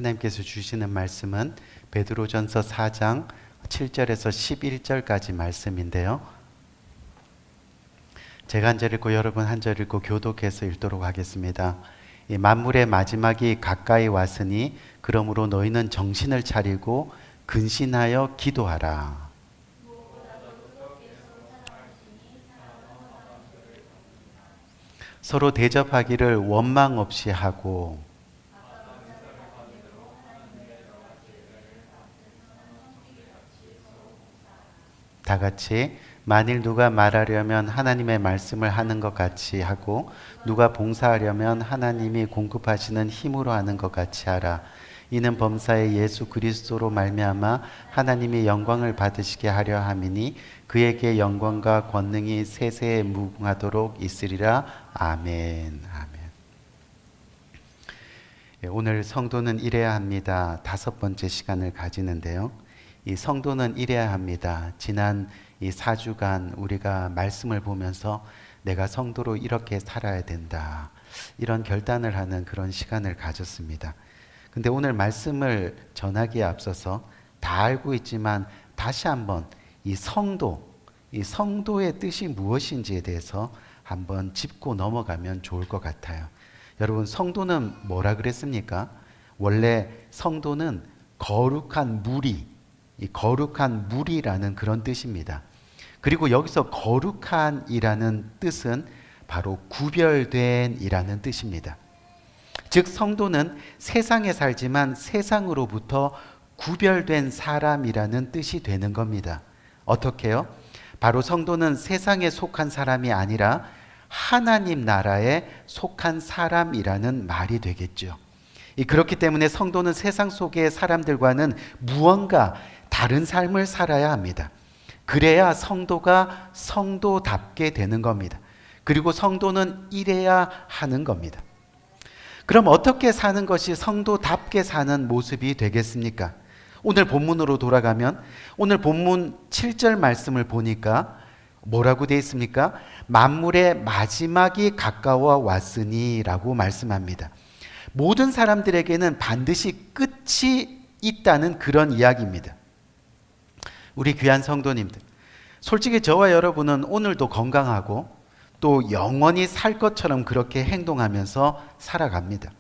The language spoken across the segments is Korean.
하나님께서 주시는 말씀은 베드로전서 4장 7절에서 11절까지 말씀인데요. 제가 한 절 읽고 여러분 한 절 읽고 교독해서 읽도록 하겠습니다. 이 만물의 마지막이 가까이 왔으니 그러므로 너희는 정신을 차리고 근신하여 기도하라. 서로 대접하기를 원망 없이 하고 다 같이 만일 누가 말하려면 하나님의 말씀을 하는 것 같이 하고 누가 봉사하려면 하나님이 공급하시는 힘으로 하는 것 같이 하라. 이는 범사의 예수 그리스도로 말미암아 하나님이 영광을 받으시게 하려 함이니 그에게 영광과 권능이 세세에 무궁하도록 있으리라. 아멘. 아멘. 오늘 성도는 이래야 합니다. 5번째 시간을 가지는데요. 이 성도는 이래야 합니다. 지난 이 4주간 우리가 말씀을 보면서 내가 성도로 이렇게 살아야 된다, 이런 결단을 하는 그런 시간을 가졌습니다. 근데 오늘 말씀을 전하기에 앞서서 다 알고 있지만 다시 한번 이 성도의 뜻이 무엇인지에 대해서 한번 짚고 넘어가면 좋을 것 같아요. 여러분, 성도는 뭐라 그랬습니까? 원래 성도는 거룩한 무리, 이 거룩한 무리라는 그런 뜻입니다. 그리고 여기서 거룩한이라는 뜻은 바로 구별된 이라는 뜻입니다. 즉 성도는 세상에 살지만 세상으로부터 구별된 사람이라는 뜻이 되는 겁니다. 어떻게요? 바로 성도는 세상에 속한 사람이 아니라 하나님 나라에 속한 사람이라는 말이 되겠죠. 그렇기 때문에 성도는 세상 속의 사람들과는 무언가 다른 삶을 살아야 합니다. 그래야 성도가 성도답게 되는 겁니다. 그리고 성도는 이래야 하는 겁니다. 그럼 어떻게 사는 것이 성도답게 사는 모습이 되겠습니까? 오늘 본문으로 돌아가면 오늘 본문 7절 말씀을 보니까 뭐라고 되어 있습니까? 만물의 마지막이 가까워 왔으니 라고 말씀합니다. 모든 사람들에게는 반드시 끝이 있다는 그런 이야기입니다. 우리 귀한 성도님들, 솔직히 저와 여러분은 오늘도 건강하고 또 영원히 살 것처럼 그렇게 행동하면서 살아갑니다.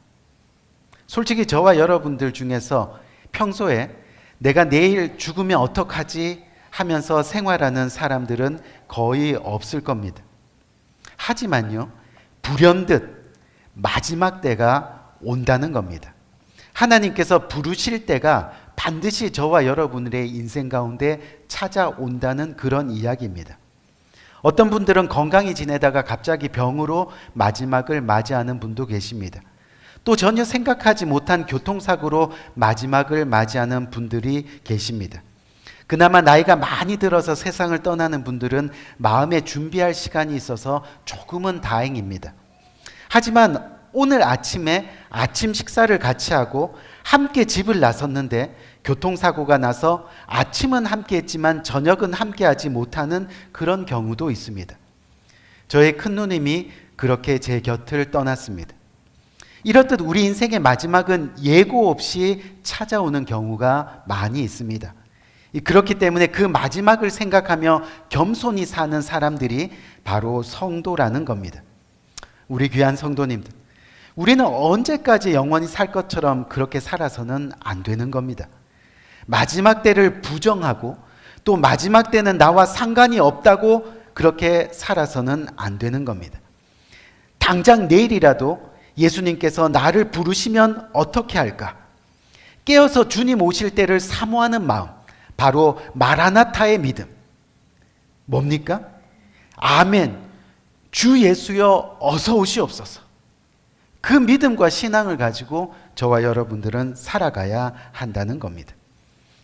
솔직히 저와 여러분들 중에서 평소에 내가 내일 죽으면 어떡하지 하면서 생활하는 사람들은 거의 없을 겁니다. 하지만요, 불현듯 마지막 때가 온다는 겁니다. 하나님께서 부르실 때가 반드시 저와 여러분의 인생 가운데 찾아온다는 그런 이야기입니다. 어떤 분들은 건강히 지내다가 갑자기 병으로 마지막을 맞이하는 분도 계십니다. 또 전혀 생각하지 못한 교통사고로 마지막을 맞이하는 분들이 계십니다. 그나마 나이가 많이 들어서 세상을 떠나는 분들은 마음에 준비할 시간이 있어서 조금은 다행입니다. 하지만 오늘 아침에 아침 식사를 같이 하고 함께 집을 나섰는데 교통사고가 나서 아침은 함께 했지만 저녁은 함께 하지 못하는 그런 경우도 있습니다. 저의 큰누님이 그렇게 제 곁을 떠났습니다. 이렇듯 우리 인생의 마지막은 예고 없이 찾아오는 경우가 많이 있습니다. 그렇기 때문에 그 마지막을 생각하며 겸손히 사는 사람들이 바로 성도라는 겁니다. 우리 귀한 성도님들, 우리는 언제까지 영원히 살 것처럼 그렇게 살아서는 안 되는 겁니다. 마지막 때를 부정하고 또 마지막 때는 나와 상관이 없다고 그렇게 살아서는 안 되는 겁니다. 당장 내일이라도 예수님께서 나를 부르시면 어떻게 할까? 깨어서 주님 오실 때를 사모하는 마음, 바로 마라나타의 믿음. 뭡니까? 아멘, 주 예수여 어서 오시옵소서. 그 믿음과 신앙을 가지고 저와 여러분들은 살아가야 한다는 겁니다.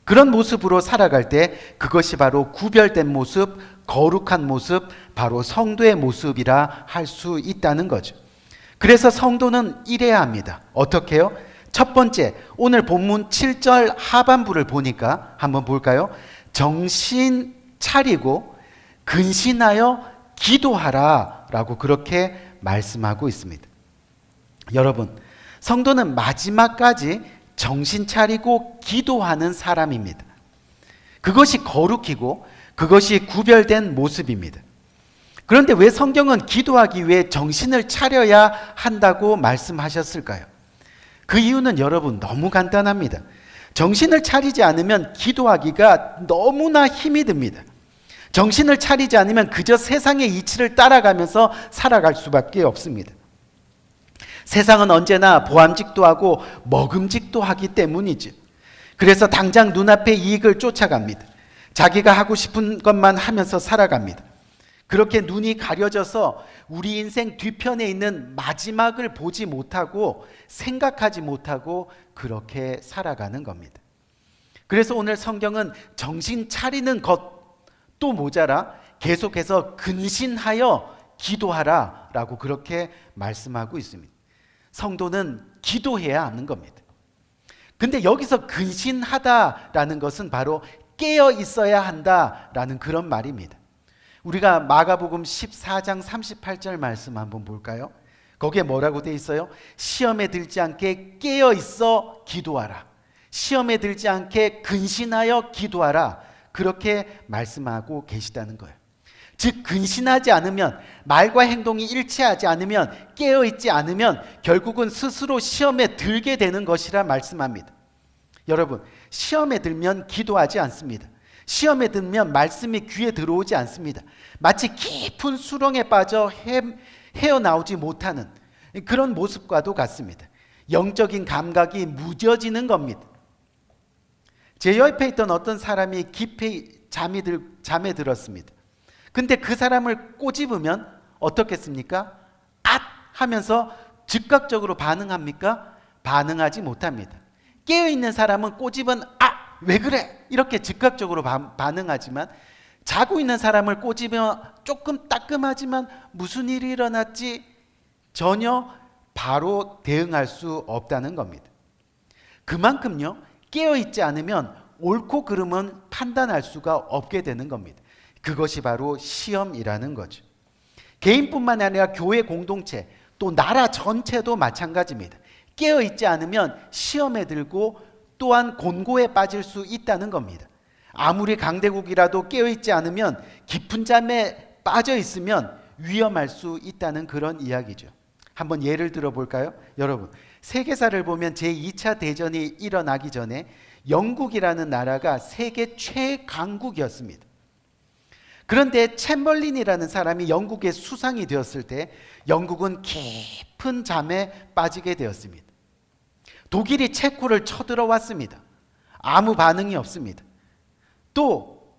그런 모습으로 살아갈 때 그것이 바로 구별된 모습, 거룩한 모습, 바로 성도의 모습이라 할 수 있다는 거죠. 그래서 성도는 이래야 합니다. 어떻게 해요? 첫 번째, 오늘 본문 7절 하반부를 보니까 한번 볼까요? 정신 차리고 근신하여 기도하라 라고 그렇게 말씀하고 있습니다. 여러분, 성도는 마지막까지 정신 차리고 기도하는 사람입니다. 그것이 거룩이고 그것이 구별된 모습입니다. 그런데 왜 성경은 기도하기 위해 정신을 차려야 한다고 말씀하셨을까요? 그 이유는 여러분 너무 간단합니다. 정신을 차리지 않으면 기도하기가 너무나 힘이 듭니다. 정신을 차리지 않으면 그저 세상의 이치를 따라가면서 살아갈 수밖에 없습니다. 세상은 언제나 보암직도 하고 먹음직도 하기 때문이죠. 그래서 당장 눈앞의 이익을 쫓아갑니다. 자기가 하고 싶은 것만 하면서 살아갑니다. 그렇게 눈이 가려져서 우리 인생 뒤편에 있는 마지막을 보지 못하고 생각하지 못하고 그렇게 살아가는 겁니다. 그래서 오늘 성경은 정신 차리는 것도 모자라 계속해서 근신하여 기도하라 라고 그렇게 말씀하고 있습니다. 성도는 기도해야 하는 겁니다. 근데 여기서 근신하다라는 것은 바로 깨어 있어야 한다라는 그런 말입니다. 우리가 마가복음 14장 38절 말씀 한번 볼까요? 거기에 뭐라고 돼 있어요? 시험에 들지 않게 깨어 있어 기도하라. 시험에 들지 않게 근신하여 기도하라. 그렇게 말씀하고 계시다는 거예요. 즉 근신하지 않으면, 말과 행동이 일치하지 않으면, 깨어 있지 않으면 결국은 스스로 시험에 들게 되는 것이라 말씀합니다. 여러분, 시험에 들면 기도하지 않습니다. 시험에 들면 말씀이 귀에 들어오지 않습니다. 마치 깊은 수렁에 빠져 헤어나오지 못하는 그런 모습과도 같습니다. 영적인 감각이 무뎌지는 겁니다. 제 옆에 있던 어떤 사람이 깊이 잠에 들었습니다. 근데 그 사람을 꼬집으면 어떻겠습니까? 앗! 하면서 즉각적으로 반응합니까? 반응하지 못합니다. 깨어있는 사람은 꼬집은 왜 그래? 이렇게 즉각적으로 반응하지만 자고 있는 사람을 꼬집으면 조금 따끔하지만 무슨 일이 일어났지? 전혀 바로 대응할 수 없다는 겁니다. 그만큼요, 깨어있지 않으면 옳고 그름은 판단할 수가 없게 되는 겁니다. 그것이 바로 시험이라는 거죠. 개인뿐만 아니라 교회 공동체 또 나라 전체도 마찬가지입니다. 깨어있지 않으면 시험에 들고 또한 곤고에 빠질 수 있다는 겁니다. 아무리 강대국이라도 깨어있지 않으면 깊은 잠에 빠져 있으면 위험할 수 있다는 그런 이야기죠. 한번 예를 들어 볼까요? 여러분, 세계사를 보면 제2차 대전이 일어나기 전에 영국이라는 나라가 세계 최강국이었습니다. 그런데 챔벌린이라는 사람이 영국의 수상이 되었을 때 영국은 깊은 잠에 빠지게 되었습니다. 독일이 체코를 쳐들어왔습니다. 아무 반응이 없습니다. 또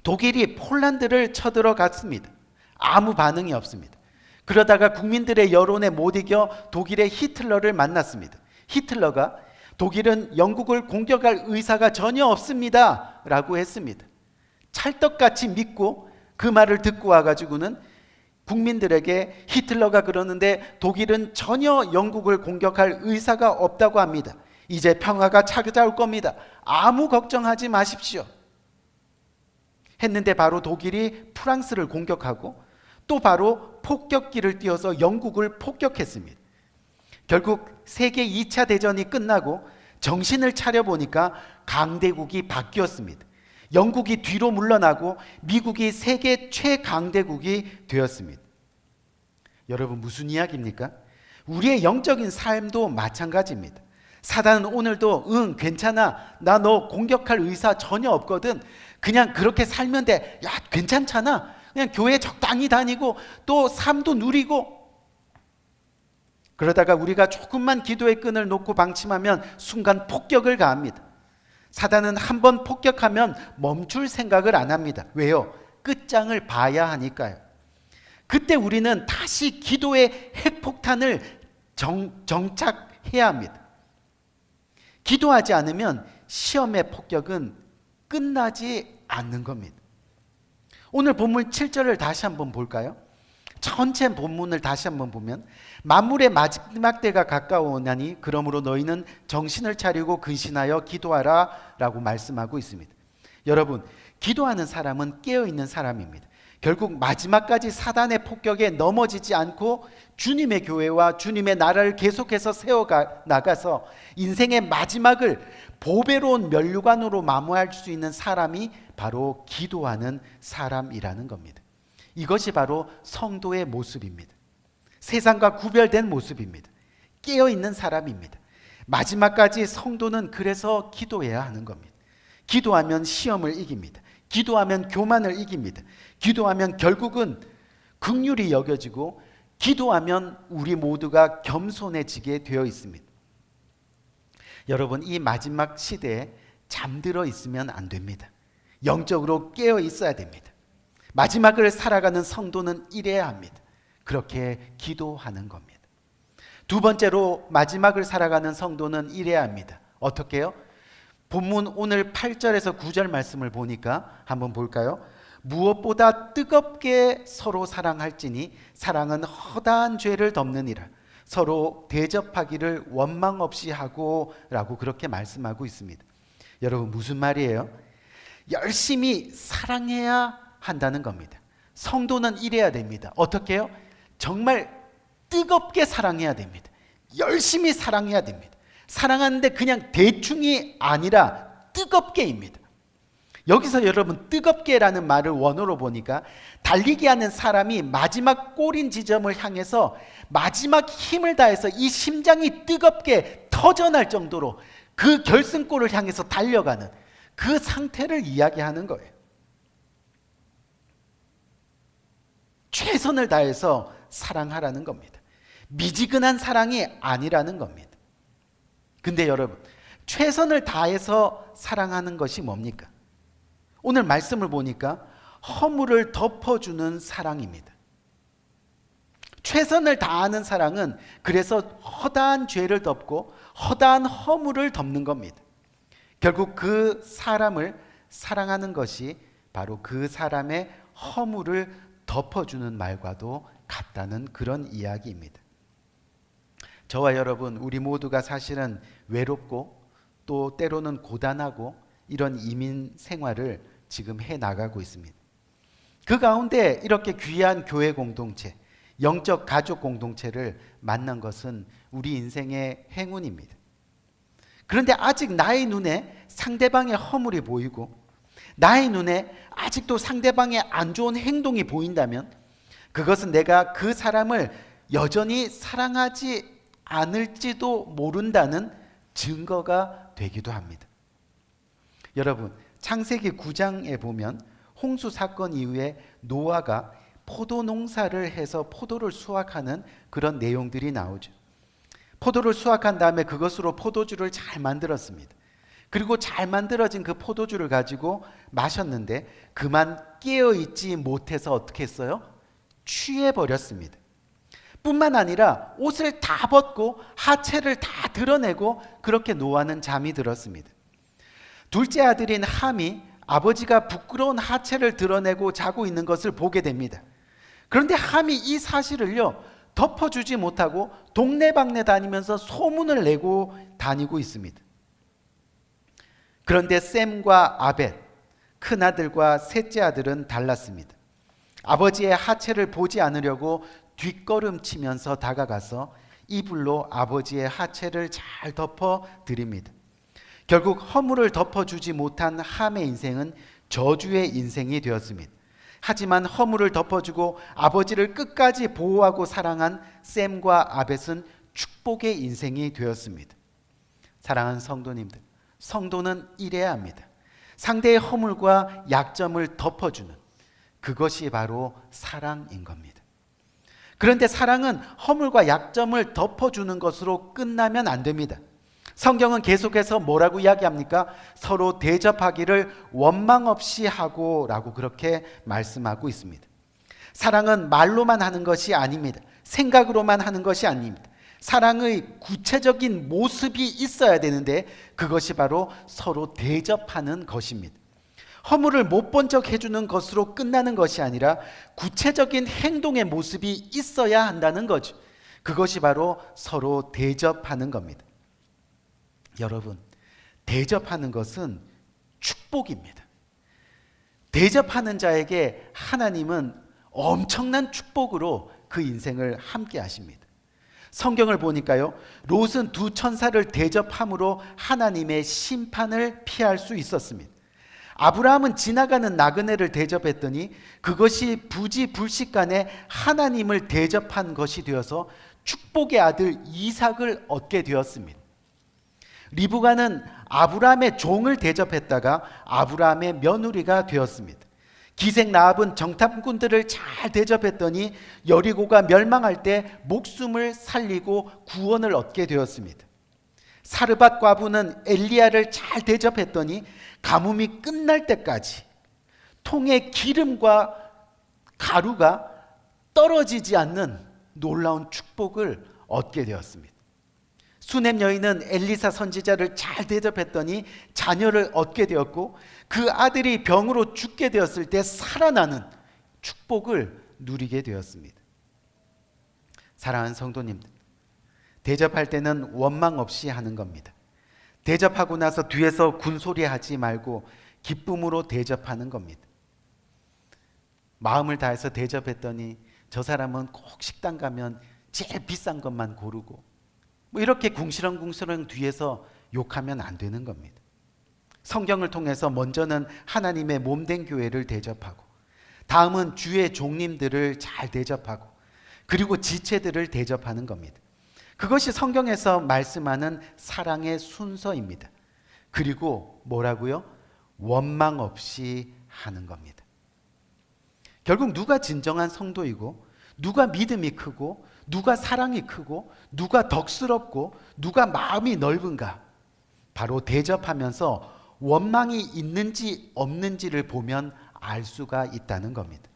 독일이 폴란드를 쳐들어갔습니다. 아무 반응이 없습니다. 그러다가 국민들의 여론에 못 이겨 독일의 히틀러를 만났습니다. 히틀러가 독일은 영국을 공격할 의사가 전혀 없습니다 라고 했습니다. 찰떡같이 믿고 그 말을 듣고 와가지고는 국민들에게 히틀러가 그러는데 독일은 전혀 영국을 공격할 의사가 없다고 합니다. 이제 평화가 찾아올 겁니다. 아무 걱정하지 마십시오. 했는데 바로 독일이 프랑스를 공격하고 또 바로 폭격기를 띄워서 영국을 폭격했습니다. 결국 세계 2차 대전이 끝나고 정신을 차려보니까 강대국이 바뀌었습니다. 영국이 뒤로 물러나고 미국이 세계 최강대국이 되었습니다. 여러분, 무슨 이야기입니까? 우리의 영적인 삶도 마찬가지입니다. 사단은 오늘도 괜찮아, 나 너 공격할 의사 전혀 없거든, 그냥 그렇게 살면 돼, 야 괜찮잖아, 그냥 교회 적당히 다니고 또 삶도 누리고. 그러다가 우리가 조금만 기도의 끈을 놓고 방침하면 순간 폭격을 가합니다. 사단은 한번 폭격하면 멈출 생각을 안 합니다. 왜요? 끝장을 봐야 하니까요. 그때 우리는 다시 기도의 핵폭탄을 정착해야 합니다. 기도하지 않으면 시험의 폭격은 끝나지 않는 겁니다. 오늘 본문 7절을 다시 한번 볼까요? 전체 본문을 다시 한번 보면 만물의 마지막 때가 가까우나니 그러므로 너희는 정신을 차리고 근신하여 기도하라 라고 말씀하고 있습니다. 여러분, 기도하는 사람은 깨어있는 사람입니다. 결국 마지막까지 사단의 폭격에 넘어지지 않고 주님의 교회와 주님의 나라를 계속해서 나가서 인생의 마지막을 보배로운 면류관으로 마무할 수 있는 사람이 바로 기도하는 사람이라는 겁니다. 이것이 바로 성도의 모습입니다. 세상과 구별된 모습입니다. 깨어있는 사람입니다. 마지막까지 성도는 그래서 기도해야 하는 겁니다. 기도하면 시험을 이깁니다. 기도하면 교만을 이깁니다. 기도하면 결국은 긍휼히 여겨지고, 기도하면 우리 모두가 겸손해지게 되어 있습니다. 여러분, 이 마지막 시대에 잠들어 있으면 안 됩니다. 영적으로 깨어 있어야 됩니다. 마지막을 살아가는 성도는 이래야 합니다. 그렇게 기도하는 겁니다. 두 번째로 마지막을 살아가는 성도는 이래야 합니다. 어떻게 해요? 본문 오늘 8절에서 9절 말씀을 보니까 한번 볼까요? 무엇보다 뜨겁게 서로 사랑할지니 사랑은 허다한 죄를 덮느니라. 서로 대접하기를 원망 없이 하고, 라고 그렇게 말씀하고 있습니다. 여러분, 무슨 말이에요? 열심히 사랑해야 한다는 겁니다. 성도는 이래야 됩니다. 어떻게 해요? 정말 뜨겁게 사랑해야 됩니다. 열심히 사랑해야 됩니다. 사랑하는데 그냥 대충이 아니라 뜨겁게입니다. 여기서 여러분, 뜨겁게라는 말을 원어로 보니까 달리기 하는 사람이 마지막 골인 지점을 향해서 마지막 힘을 다해서 이 심장이 뜨겁게 터져날 정도로 그 결승골을 향해서 달려가는 그 상태를 이야기하는 거예요. 최선을 다해서 사랑하라는 겁니다. 미지근한 사랑이 아니라는 겁니다. 근데 여러분, 최선을 다해서 사랑하는 것이 뭡니까? 오늘 말씀을 보니까 허물을 덮어주는 사랑입니다. 최선을 다하는 사랑은 그래서 허다한 죄를 덮고 허다한 허물을 덮는 겁니다. 결국 그 사람을 사랑하는 것이 바로 그 사람의 허물을 덮어주는 말과도 같다는 그런 이야기입니다. 저와 여러분, 우리 모두가 사실은 외롭고 또 때로는 고단하고 이런 이민 생활을 지금 해 나가고 있습니다. 그 가운데 이렇게 귀한 교회 공동체, 영적 가족 공동체를 만난 것은 우리 인생의 행운입니다. 그런데 아직 나의 눈에 상대방의 허물이 보이고, 나의 눈에 아직도 상대방의 안 좋은 행동이 보인다면 그것은 내가 그 사람을 여전히 사랑하지 않을지도 모른다는 증거가 되기도 합니다. 여러분, 창세기 9장에 보면 홍수 사건 이후에 노아가 포도 농사를 해서 포도를 수확하는 그런 내용들이 나오죠. 포도를 수확한 다음에 그것으로 포도주를 잘 만들었습니다. 그리고 잘 만들어진 그 포도주를 가지고 마셨는데 그만 깨어있지 못해서 어떻게 했어요? 취해버렸습니다. 뿐만 아니라 옷을 다 벗고 하체를 다 드러내고 그렇게 노아는 잠이 들었습니다. 둘째 아들인 함이 아버지가 부끄러운 하체를 드러내고 자고 있는 것을 보게 됩니다. 그런데 함이 이 사실을요, 덮어주지 못하고 동네방네 다니면서 소문을 내고 다니고 있습니다. 그런데 셈과 아벳, 큰아들과 셋째 아들은 달랐습니다. 아버지의 하체를 보지 않으려고 뒷걸음치면서 다가가서 이불로 아버지의 하체를 잘 덮어드립니다. 결국 허물을 덮어주지 못한 함의 인생은 저주의 인생이 되었습니다. 하지만 허물을 덮어주고 아버지를 끝까지 보호하고 사랑한 셈과 아벳은 축복의 인생이 되었습니다. 사랑하는 성도님들, 성도는 이래야 합니다. 상대의 허물과 약점을 덮어주는, 그것이 바로 사랑인 겁니다. 그런데 사랑은 허물과 약점을 덮어주는 것으로 끝나면 안 됩니다. 성경은 계속해서 뭐라고 이야기합니까? 서로 대접하기를 원망 없이 하고, 라고 그렇게 말씀하고 있습니다. 사랑은 말로만 하는 것이 아닙니다. 생각으로만 하는 것이 아닙니다. 사랑의 구체적인 모습이 있어야 되는데 그것이 바로 서로 대접하는 것입니다. 허물을 못 본 척 해주는 것으로 끝나는 것이 아니라 구체적인 행동의 모습이 있어야 한다는 거죠. 그것이 바로 서로 대접하는 겁니다. 여러분, 대접하는 것은 축복입니다. 대접하는 자에게 하나님은 엄청난 축복으로 그 인생을 함께 하십니다. 성경을 보니까요, 롯은 두 천사를 대접함으로 하나님의 심판을 피할 수 있었습니다. 아브라함은 지나가는 나그네를 대접했더니 그것이 부지불식간에 하나님을 대접한 것이 되어서 축복의 아들 이삭을 얻게 되었습니다. 리브가는 아브라함의 종을 대접했다가 아브라함의 며느리가 되었습니다. 기생 라합은 정탐꾼들을 잘 대접했더니 여리고가 멸망할 때 목숨을 살리고 구원을 얻게 되었습니다. 사르밧 과부는 엘리야를 잘 대접했더니 가뭄이 끝날 때까지 통에 기름과 가루가 떨어지지 않는 놀라운 축복을 얻게 되었습니다. 수넴 여인은 엘리사 선지자를 잘 대접했더니 자녀를 얻게 되었고 그 아들이 병으로 죽게 되었을 때 살아나는 축복을 누리게 되었습니다. 사랑하는 성도님들, 대접할 때는 원망 없이 하는 겁니다. 대접하고 나서 뒤에서 군소리 하지 말고 기쁨으로 대접하는 겁니다. 마음을 다해서 대접했더니 저 사람은 꼭 식당 가면 제일 비싼 것만 고르고 뭐 이렇게 궁시렁궁시렁 뒤에서 욕하면 안 되는 겁니다. 성경을 통해서 먼저는 하나님의 몸된 교회를 대접하고 다음은 주의 종님들을 잘 대접하고 그리고 지체들을 대접하는 겁니다. 그것이 성경에서 말씀하는 사랑의 순서입니다. 그리고 뭐라고요? 원망 없이 하는 겁니다. 결국 누가 진정한 성도이고 누가 믿음이 크고 누가 사랑이 크고 누가 덕스럽고 누가 마음이 넓은가? 바로 대접하면서 원망이 있는지 없는지를 보면 알 수가 있다는 겁니다.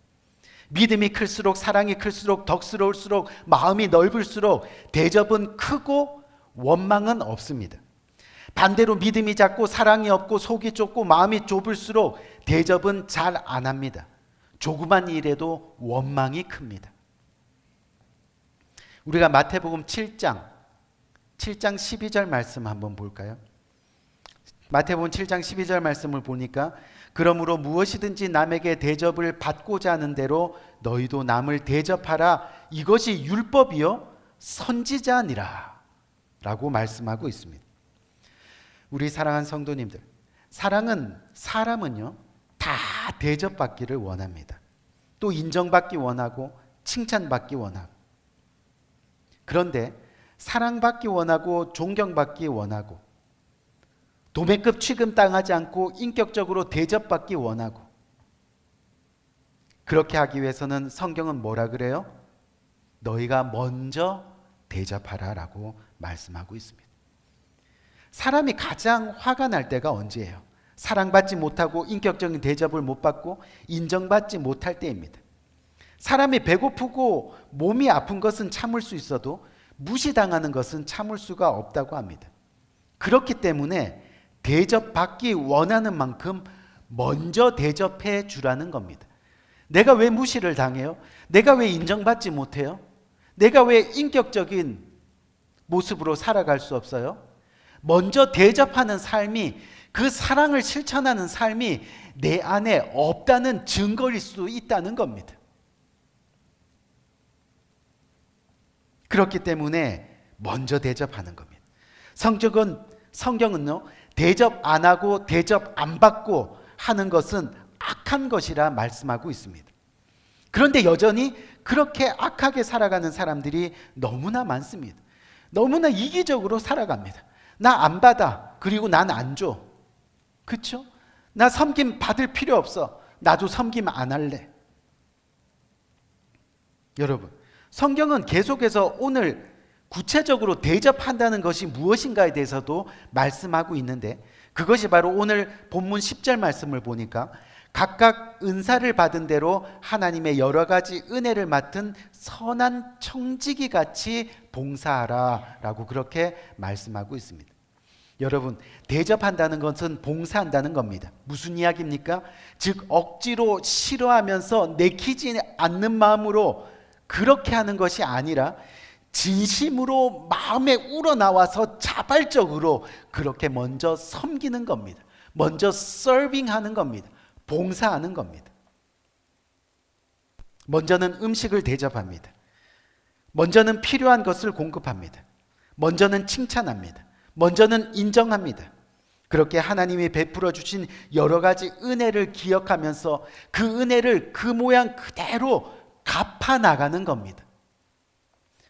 믿음이 클수록 사랑이 클수록 덕스러울수록 마음이 넓을수록 대접은 크고 원망은 없습니다. 반대로 믿음이 작고 사랑이 없고 속이 좁고 마음이 좁을수록 대접은 잘 안 합니다. 조그만 일에도 원망이 큽니다. 우리가 마태복음 7장 12절 말씀 한번 볼까요? 마태복음 7장 12절 말씀을 보니까 그러므로 무엇이든지 남에게 대접을 받고자 하는 대로 너희도 남을 대접하라. 이것이 율법이요 선지자니라 라고 말씀하고 있습니다. 우리 사랑하는 성도님들, 사람은요 다 대접받기를 원합니다. 또 인정받기 원하고 칭찬받기 원하고, 그런데 사랑받기 원하고 존경받기 원하고 도매급 취급당하지 않고 인격적으로 대접받기 원하고, 그렇게 하기 위해서는 성경은 뭐라 그래요? 너희가 먼저 대접하라 라고 말씀하고 있습니다. 사람이 가장 화가 날 때가 언제예요? 사랑받지 못하고 인격적인 대접을 못 받고 인정받지 못할 때입니다. 사람이 배고프고 몸이 아픈 것은 참을 수 있어도 무시당하는 것은 참을 수가 없다고 합니다. 그렇기 때문에 대접받기 원하는 만큼 먼저 대접해 주라는 겁니다. 내가 왜 무시를 당해요? 내가 왜 인정받지 못해요? 내가 왜 인격적인 모습으로 살아갈 수 없어요? 먼저 대접하는 삶이, 그 사랑을 실천하는 삶이 내 안에 없다는 증거일 수 있다는 겁니다. 그렇기 때문에 먼저 대접하는 겁니다. 성경은요, 대접 안 하고 대접 안 받고 하는 것은 악한 것이라 말씀하고 있습니다. 그런데 여전히 그렇게 악하게 살아가는 사람들이 너무나 많습니다. 너무나 이기적으로 살아갑니다. 나 안 받아. 그리고 난 안 줘. 그렇죠? 나 섬김 받을 필요 없어. 나도 섬김 안 할래. 여러분, 성경은 계속해서 오늘 구체적으로 대접한다는 것이 무엇인가에 대해서도 말씀하고 있는데, 그것이 바로 오늘 본문 10절 말씀을 보니까 각각 은사를 받은 대로 하나님의 여러 가지 은혜를 맡은 선한 청지기 같이 봉사하라 라고 그렇게 말씀하고 있습니다. 여러분, 대접한다는 것은 봉사한다는 겁니다. 무슨 이야기입니까? 즉 억지로 싫어하면서 내키지 않는 마음으로 그렇게 하는 것이 아니라 진심으로 마음에 우러나와서 자발적으로 그렇게 먼저 섬기는 겁니다. 먼저 서빙하는 겁니다. 봉사하는 겁니다. 먼저는 음식을 대접합니다. 먼저는 필요한 것을 공급합니다. 먼저는 칭찬합니다. 먼저는 인정합니다. 그렇게 하나님이 베풀어 주신 여러 가지 은혜를 기억하면서 그 은혜를 그 모양 그대로 갚아 나가는 겁니다.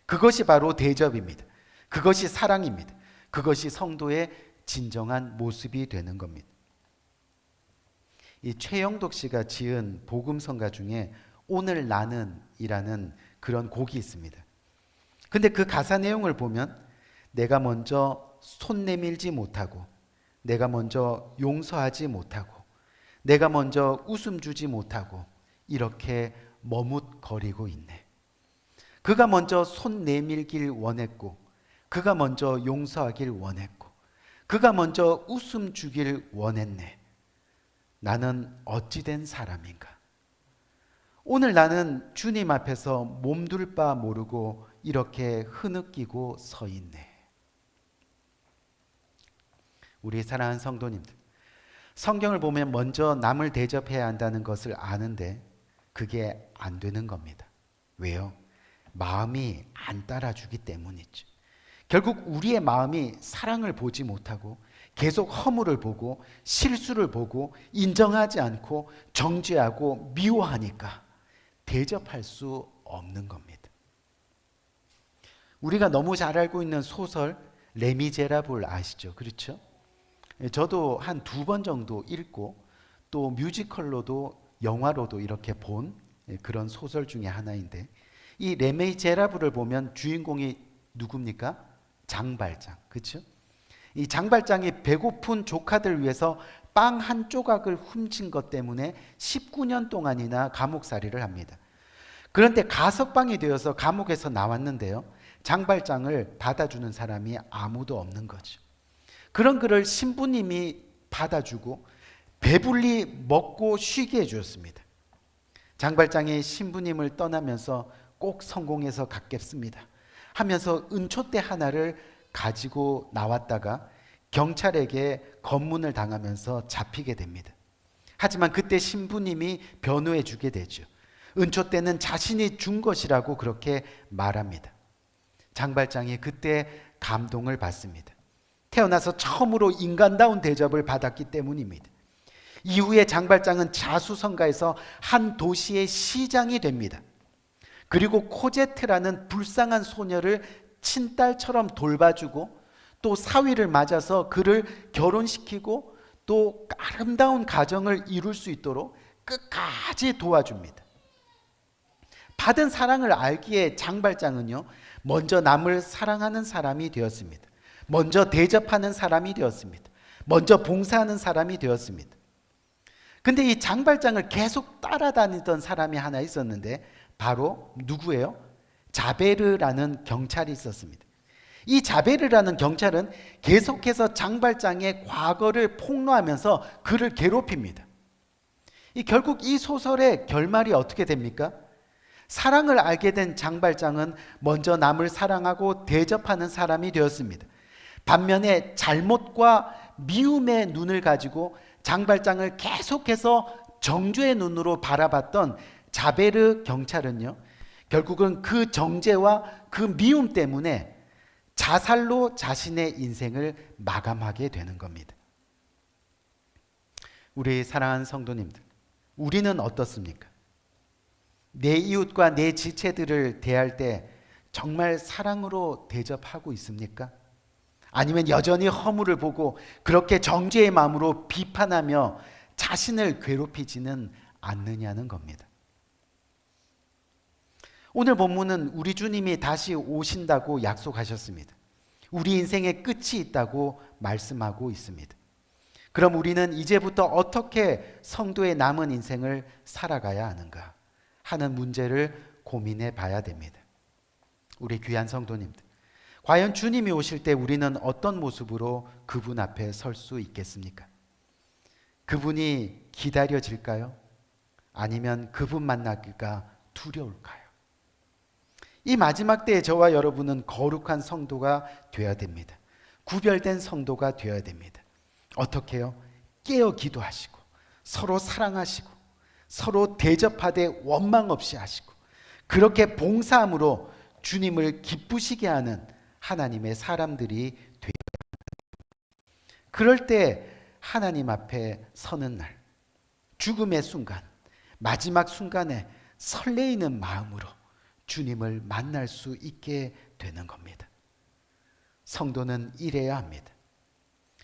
그것이 바로 대접입니다. 그것이 사랑입니다. 그것이 성도의 진정한 모습이 되는 겁니다. 이 최영독 씨가 지은 복음성가 중에 오늘 나는 이라는 그런 곡이 있습니다. 근데 그 가사 내용을 보면 내가 먼저 손 내밀지 못하고, 내가 먼저 용서하지 못하고, 내가 먼저 웃음 주지 못하고 이렇게 머뭇거리고 있네. 그가 먼저 손 내밀길 원했고, 그가 먼저 용서하길 원했고, 그가 먼저 웃음 주길 원했네. 나는 어찌 된 사람인가? 오늘 나는 주님 앞에서 몸둘 바 모르고 이렇게 흐느끼고 서 있네. 우리 사랑하는 성도님들, 성경을 보면 먼저 남을 대접해야 한다는 것을 아는데 그게 안 되는 겁니다. 왜요? 마음이 안 따라주기 때문이죠. 결국 우리의 마음이 사랑을 보지 못하고 계속 허물을 보고 실수를 보고 인정하지 않고 정죄하고 미워하니까 대접할 수 없는 겁니다. 우리가 너무 잘 알고 있는 소설 레미제라블 아시죠? 그렇죠? 저도 한 2번 정도 읽고 또 뮤지컬로도 영화로도 이렇게 본 그런 소설 중에 하나인데, 이 레미제라블을 보면 주인공이 누굽니까? 장발장, 그렇죠? 이 장발장이 배고픈 조카들 위해서 빵 한 조각을 훔친 것 때문에 19년 동안이나 감옥살이를 합니다. 그런데 가석방이 되어서 감옥에서 나왔는데요, 장발장을 받아주는 사람이 아무도 없는 거죠. 그런 그를 신부님이 받아주고 배불리 먹고 쉬게 해주었습니다. 장발장이 신부님을 떠나면서 꼭 성공해서 갚겠습니다 하면서 은촛대 하나를 가지고 나왔다가 경찰에게 검문을 당하면서 잡히게 됩니다. 하지만 그때 신부님이 변호해 주게 되죠. 은촛대는 자신이 준 것이라고 그렇게 말합니다. 장발장이 그때 감동을 받습니다. 태어나서 처음으로 인간다운 대접을 받았기 때문입니다. 이후에 장발장은 자수성가에서 한 도시의 시장이 됩니다. 그리고 코제트라는 불쌍한 소녀를 친딸처럼 돌봐주고 또 사위를 맞아서 그를 결혼시키고 또 아름다운 가정을 이룰 수 있도록 끝까지 도와줍니다. 받은 사랑을 알기에 장발장은요, 먼저 남을 사랑하는 사람이 되었습니다. 먼저 대접하는 사람이 되었습니다. 먼저 봉사하는 사람이 되었습니다. 근데 이 장발장을 계속 따라다니던 사람이 하나 있었는데 바로 누구예요? 자베르라는 경찰이 있었습니다. 이 자베르라는 경찰은 계속해서 장발장의 과거를 폭로하면서 그를 괴롭힙니다. 결국 이 소설의 결말이 어떻게 됩니까? 사랑을 알게 된 장발장은 먼저 남을 사랑하고 대접하는 사람이 되었습니다. 반면에 잘못과 미움의 눈을 가지고 장발장을 계속해서 정죄의 눈으로 바라봤던 자베르 경찰은요, 결국은 그 정죄와 그 미움 때문에 자살로 자신의 인생을 마감하게 되는 겁니다. 우리 사랑하는 성도님들, 우리는 어떻습니까? 내 이웃과 내 지체들을 대할 때 정말 사랑으로 대접하고 있습니까? 아니면 여전히 허물을 보고 그렇게 정죄의 마음으로 비판하며 자신을 괴롭히지는 않느냐는 겁니다. 오늘 본문은 우리 주님이 다시 오신다고 약속하셨습니다. 우리 인생의 끝이 있다고 말씀하고 있습니다. 그럼 우리는 이제부터 어떻게 성도의 남은 인생을 살아가야 하는가 하는 문제를 고민해 봐야 됩니다. 우리 귀한 성도님들, 과연 주님이 오실 때 우리는 어떤 모습으로 그분 앞에 설 수 있겠습니까? 그분이 기다려질까요? 아니면 그분 만나기가 두려울까요? 이 마지막 때에 저와 여러분은 거룩한 성도가 되어야 됩니다. 구별된 성도가 되어야 됩니다. 어떻게요? 깨어 기도하시고 서로 사랑하시고 서로 대접하되 원망 없이 하시고 그렇게 봉사함으로 주님을 기쁘시게 하는 하나님의 사람들이 되어야 합니다. 그럴 때 하나님 앞에 서는 날, 죽음의 순간, 마지막 순간에 설레이는 마음으로 주님을 만날 수 있게 되는 겁니다. 성도는 이래야 합니다.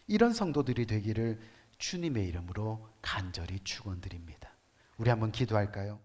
이런 성도들이 되기를 주님의 이름으로 간절히 축원드립니다. 우리 한번 기도할까요?